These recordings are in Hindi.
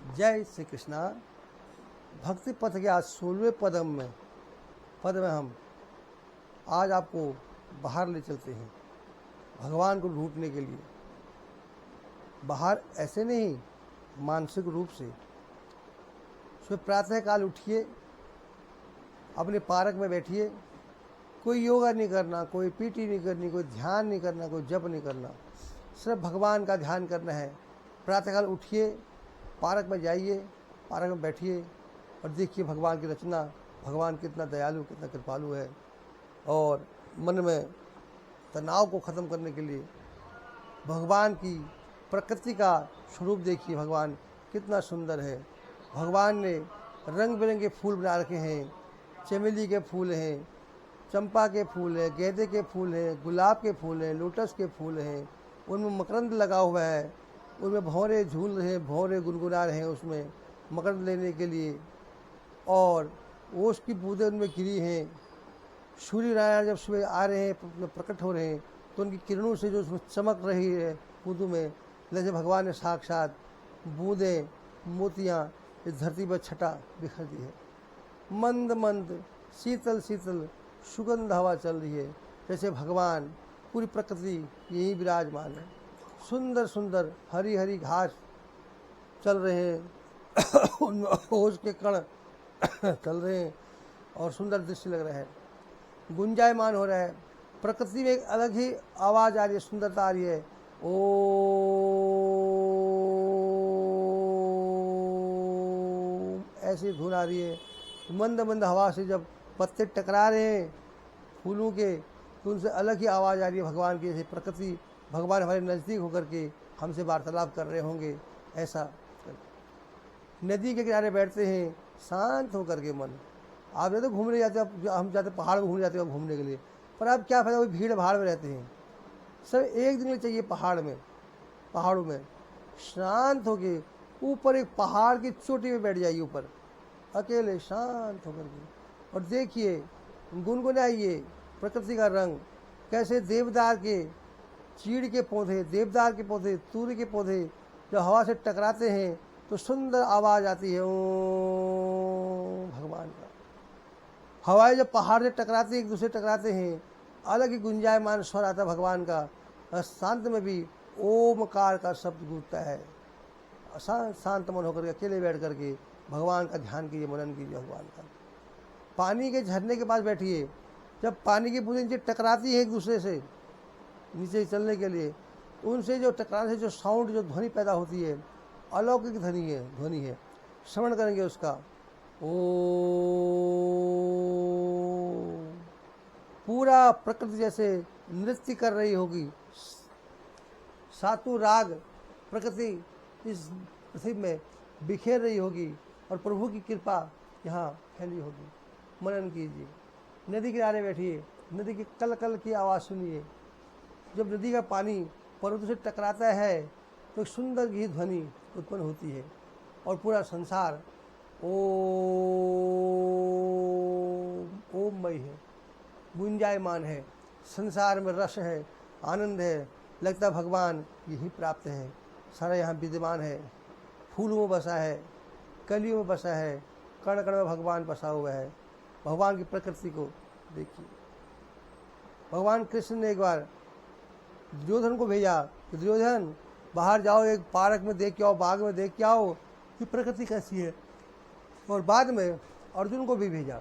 जय श्री कृष्णा। भक्ति पथ के आज 16वें पद में हम आज आपको बाहर ले चलते हैं भगवान को ढूंढने के लिए। बाहर ऐसे नहीं, मानसिक रूप से। सुबह प्रातःकाल उठिए, अपने पार्क में बैठिए। कोई योगा नहीं करना, कोई पीटी नहीं करनी, कोई ध्यान नहीं करना, कोई जप नहीं करना, सिर्फ भगवान का ध्यान करना है। प्रातःकाल उठिए, पार्क में जाइए, पार्क में बैठिए और देखिए भगवान की रचना। भगवान कितना दयालु, कितना कृपालु है। और मन में तनाव को ख़त्म करने के लिए भगवान की प्रकृति का स्वरूप देखिए। भगवान कितना सुंदर है। भगवान ने रंग बिरंगे फूल बना रखे हैं। चमेली के फूल हैं, चंपा के फूल हैं, गेंदे के फूल हैं, गुलाब के फूल हैं, लोटस के फूल हैं। उनमें मकरंद लगा हुआ है, उनमें भंवरे झूल रहे हैं, भंवरे गुनगुना रहे हैं उसमें मकरंद लेने के लिए। और ओस की बूंदें उनमें गिरी हैं। सूर्य नारायण जब सुबह आ रहे हैं, प्रकट हो रहे हैं, तो उनकी किरणों से जो उसमें चमक रही है बूंदों में, जैसे भगवान ने साक्षात बूंदें, मोतियाँ इस धरती पर छटा बिखर दी है। मंद मंद शीतल शीतल सुगंध हवा चल रही है, जैसे भगवान पूरी प्रकृति यही विराजमान है। सुंदर सुंदर हरी हरी घास चल रहे हैं उनमें ओस के कण चल रहे हैं और सुंदर दृश्य लग रहा है, गुंजायमान हो रहा है। प्रकृति में एक अलग ही आवाज़ आ रही है, सुंदरता आ रही है। ओ ऐसी धुन आ रही है। मंद मंद हवा से जब पत्ते टकरा रहे हैं फूलों के, तो उनसे अलग ही आवाज़ आ रही है भगवान की। जैसे प्रकृति, भगवान हमारे नज़दीक होकर के हमसे वार्तालाप कर रहे होंगे। ऐसा नदी के किनारे बैठते हैं शांत होकर के मन। आप तो घूमने जाते हैं, हम जाते पहाड़ में घूमने जाते हैं घूमने के लिए, पर आप क्या फायदा, वो भीड़ भाड़ में रहते हैं। सब एक दिन चाहिए पहाड़ों में शांत होके ऊपर एक पहाड़ की चोटी में बैठ जाइए, ऊपर अकेले शांत होकर के, और देखिए, गुनगुनाइए प्रकृति का रंग। कैसे देवदार के चीड़ के पौधे, देवदार के पौधे, तूर के पौधे जब हवा से टकराते हैं तो सुंदर आवाज़ आती है ओम भगवान का। हवाएं जब पहाड़ से टकराती हैं, एक दूसरे टकराते हैं, अलग ही गुंजायमान स्वर आता है भगवान का। और शांत में भी ओमकार का शब्द गूंजता है। शांत मन होकर के अकेले बैठ करके भगवान का ध्यान कीजिए, मनन कीजिए भगवान का। पानी के झरने के पास बैठिए, जब पानी की बूंदें नीचे टकराती है एक दूसरे से नीचे चलने के लिए, उनसे जो टकराने से जो साउंड, जो ध्वनि पैदा होती है, अलौकिक ध्वनि है। श्रवण करेंगे उसका। ओ पूरा प्रकृति जैसे नृत्य कर रही होगी। सातों राग प्रकृति इस पृथ्वी में बिखेर रही होगी और प्रभु की कृपा यहाँ फैली होगी। मनन कीजिए। नदी किनारे बैठिए, नदी की कल कल की आवाज़ सुनिए। जब नदी का पानी पर्वतों से टकराता है तो एक सुंदर की ध्वनि उत्पन्न होती है और पूरा संसार ओममय है, गुंजायमान है। संसार में रस है, आनंद है। लगता भगवान यही प्राप्त है, सारा यहाँ विद्यमान है। फूलों में बसा है, कलियों में बसा है, कण कण में भगवान बसा हुआ है। भगवान की प्रकृति को देखिए। भगवान कृष्ण ने एक बार दुर्योधन को भेजा कि दुर्योधन बाहर जाओ, एक पार्क में देख के आओ, बाग में देख के आओ कि प्रकृति कैसी है। और बाद में अर्जुन को भी भेजा।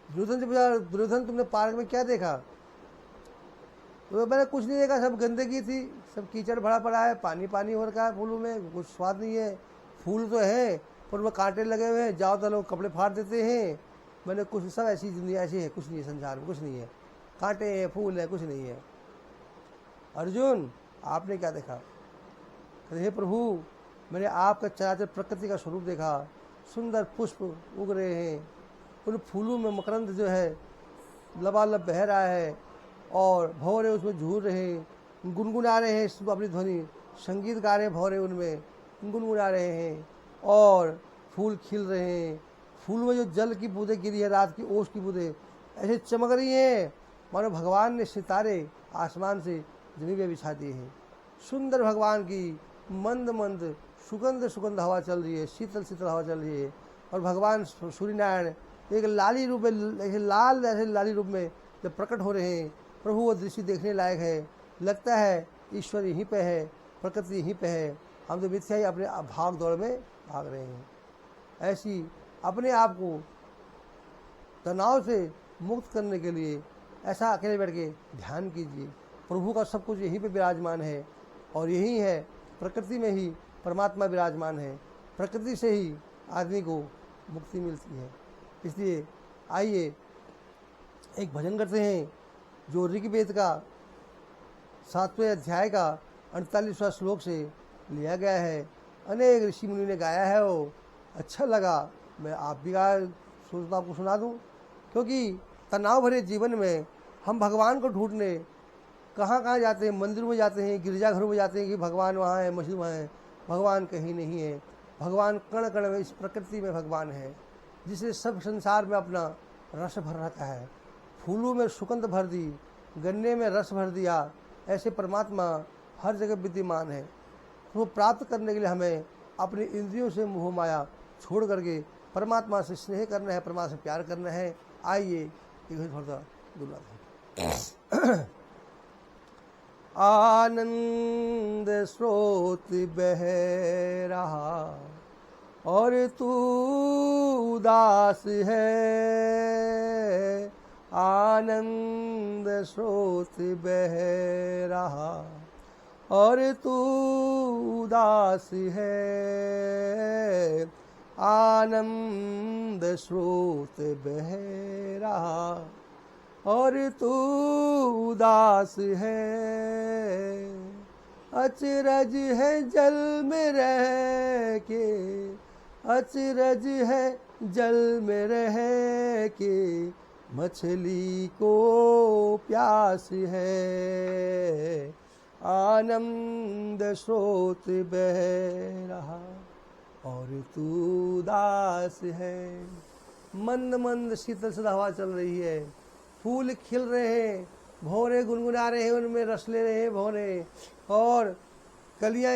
दुर्योधन से पूछा, दुर्योधन तुमने पार्क में क्या देखा? तो मैंने कुछ नहीं देखा, सब गंदगी थी, सब कीचड़ भरा पड़ा है, पानी पानी हो रखा है फूलों में, कुछ स्वाद नहीं है। फूल तो है पर उनमें कांटे लगे हुए हैं, जाओ तो लोग कपड़े फाड़ देते हैं। मैंने कुछ, सब ऐसी दुनिया ऐसी है, कुछ नहीं है संसार में, कुछ नहीं है, कांटे हैं, फूल है, कुछ नहीं है। अर्जुन आपने क्या देखा? कहते हे प्रभु, मैंने आपका चराचर प्रकृति का स्वरूप देखा। सुंदर पुष्प उग रहे हैं, उन फूलों में मकरंद जो है लबालब बह रहा है और भंवरे उसमें झूल रहे हैं, गुनगुना रहे हैं अपनी ध्वनि, संगीत गा रहे हैं, भंवरे उनमें गुनगुना रहे हैं और फूल खिल रहे हैं। फूल में जो जल की बूंदें गिरी है, रात की ओस की बूंदें ऐसे चमक रही हैं मानो भगवान ने सितारे आसमान से जमीन पे बिछा दिए हैं। सुंदर भगवान की मंद मंद सुगंध सुगंध हवा चल रही है, शीतल शीतल हवा चल रही है। और भगवान सूर्य नारायण एक लाली रूप में, एक लाल ऐसे लाली रूप में जब प्रकट हो रहे हैं, प्रभु वो दृश्य देखने लायक है। लगता है ईश्वर यहीं पे है, प्रकृति यहीं पे है, हम तो मिथ्या ही अपने भाग दौड़ में भाग रहे हैं। ऐसी अपने आप को तनाव से मुक्त करने के लिए ऐसा अकेले बैठ के ध्यान कीजिए। प्रभु का सब कुछ यहीं पे विराजमान है और यही है, प्रकृति में ही परमात्मा विराजमान है। प्रकृति से ही आदमी को मुक्ति मिलती है। इसलिए आइए एक भजन करते हैं जो ऋग्वेद का 7वें अध्याय का 48वां श्लोक से लिया गया है। अनेक ऋषि मुनि ने गाया है, वो अच्छा लगा, मैं आप भी सोचता आपको सुना दूं। क्योंकि तनाव भरे जीवन में हम भगवान को ढूंढने कहाँ कहाँ जाते हैं, मंदिरों में जाते हैं, गिरजाघरों में जाते हैं कि भगवान वहाँ है, मस्जिद वहाँ है। भगवान कहीं नहीं है। भगवान कण कण में, इस प्रकृति में भगवान है, जिसने सब संसार में अपना रस भर रखा है। फूलों में सुगंध भर दी, गन्ने में रस भर दिया, ऐसे परमात्मा हर जगह विद्यमान है। तो प्राप्त करने के लिए हमें अपनी इंद्रियों से मोह माया छोड़ करके परमात्मा से स्नेह करना है, परमात्मा से प्यार करना है। आइए एक थोड़ा सा दुला आनंद स्रोत बह रहा और तू उदास है, आनंद स्रोत बह रहा और तू उदास है, आनंद स्रोत बह रहा और तू उदास है। अचरज है जल में रह के, अचरज है जल में रह के, मछली को प्यास है, आनंद स्रोत बह रहा और तू उदास है। मंद मंद शीतल शीतल हवा चल रही है, फूल खिल रहे हैं, भौरे गुनगुना रहे हैं, उनमें रस ले रहे हैं भौरे, और कलियाँ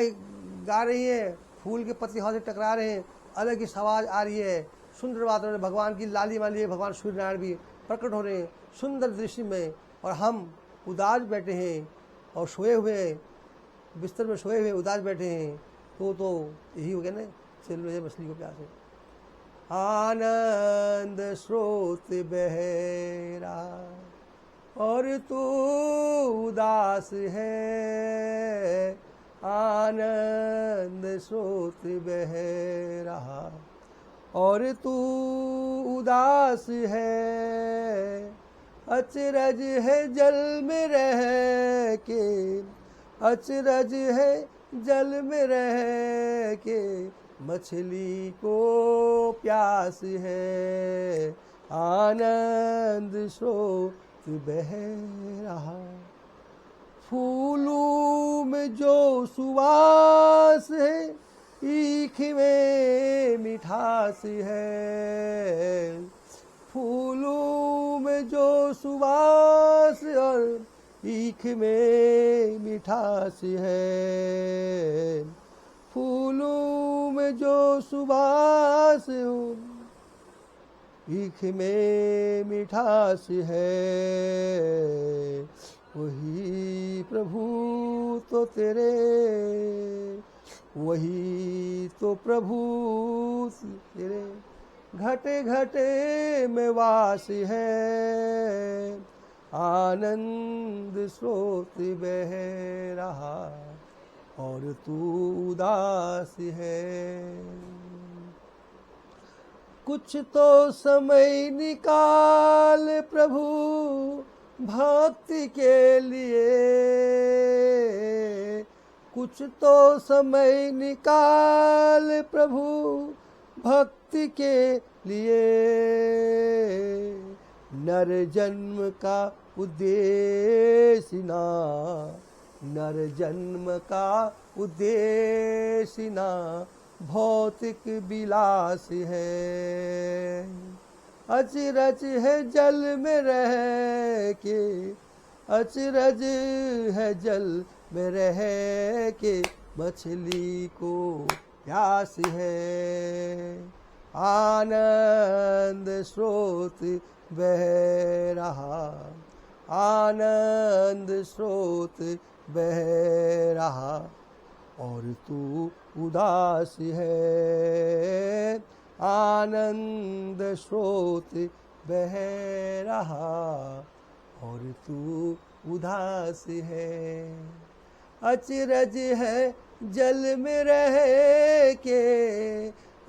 गा रही हैं, फूल के पत्ते हवा से टकरा रहे हैं, अलग ही आवाज आ रही है। सुंदर वातावरण, भगवान की लाली वाली है, भगवान सूर्य नारायण भी प्रकट हो रहे हैं सुंदर दृश्य में, और हम उदास बैठे हैं और सोए हुए बिस्तर में सोए हुए उदास बैठे हैं। तो यही हो गया ना, चल रहे मछली को प्यास है। आनंद स्रोत बह रहा और तू उदास है, आनंद स्रोत बह रहा और तू उदास है। अचरज है जल में रह के, अचरज है जल में रह के, मछली को प्यास है, आनंद स्रोत बह रहा। फूलों में जो सुवास है, ईख में मिठास है, फूलों में जो सुवास और ईख में मिठास है, फूलों में जो सुवास ईख में मिठास है, वही प्रभु तो तेरे, वही तो प्रभु तेरे घटे घटे में वास है, आनंद स्रोत बह रहा और तू उदास है। कुछ तो समय निकाल प्रभु भक्ति के लिए, कुछ तो समय निकाल प्रभु भक्ति के लिए। नर जन्म का उद्देश्य ना, नर जन्म का उद्देश्य ना भौतिक विलास है। अचरज है जल में रह के, अचरज है जल में रह के, मछली को प्यास है, आनंद स्रोत बह रहा, आनंद स्रोत बह रहा, और तू उदास है, आनंद स्रोत बह रहा, और तू उदास है। अचरज है जल में रह के,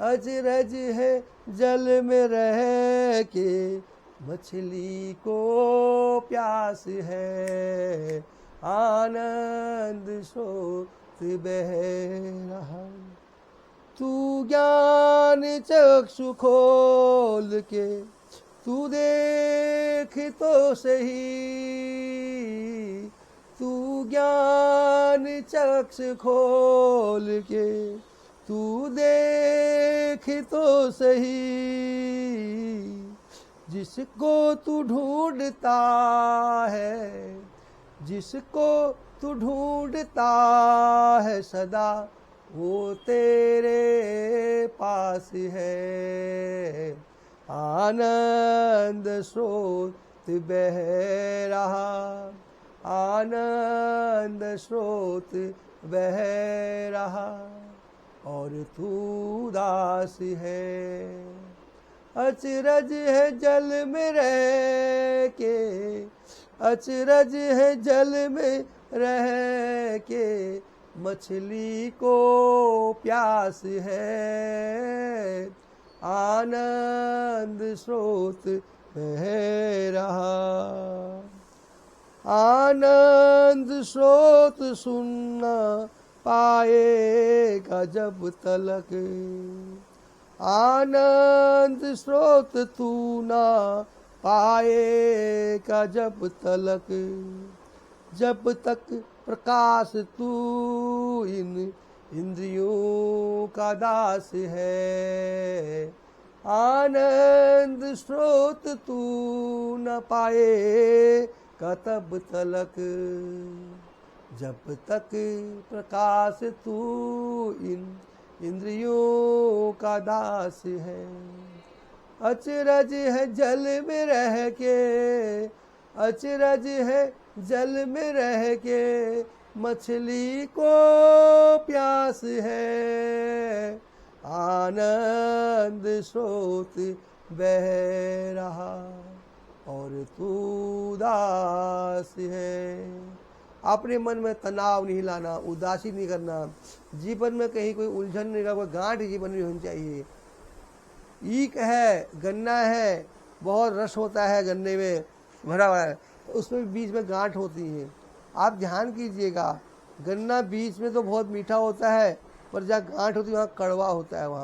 अचरज है जल में रह के, मछली को प्यास है, आनंद स्रोत बह रहा। तू ज्ञान चक्षु खोल के तू देख तो सही, तू ज्ञान चक्षु खोल के तू देख तो सही, जिसको तू ढूंढता है, जिसको तू ढूंढता है सदा, वो तेरे पास है, आनंद स्रोत बह रहा, आनंद स्रोत बह रहा, और तू उदास है। अचरज है जल में रह के, अचरज है जल में रह के, मछली को प्यास है, आनंद स्रोत बह रहा। आनंद स्रोत सुनना पाएगा जब तलक, आनंद स्रोत तू ना पाएगा जब तलक, जब तक प्रकाश तू इन इंद्रियों का दास है, आनंद स्रोत तू न पाए का तब तलक, जब तक प्रकाश तू इन इंद्रियों का दास है। अचरज है जल में रह के, अचरज है जल में रह के, मछली को प्यास है, आनंद स्रोत बह रहा, और तू उदास है। अपने मन में तनाव नहीं लाना, उदासी नहीं करना, जीवन में कहीं कोई उलझन नहीं रहा, कोई गांठ जीवन में होनी चाहिए। ईख है, गन्ना है, बहुत रस होता है गन्ने में भरा हुआ है, उसमें बीच में गांठ होती है। आप ध्यान कीजिएगा, गन्ना बीच में तो बहुत मीठा होता है, पर जहाँ गांठ होती है वहाँ कड़वा होता है। वहाँ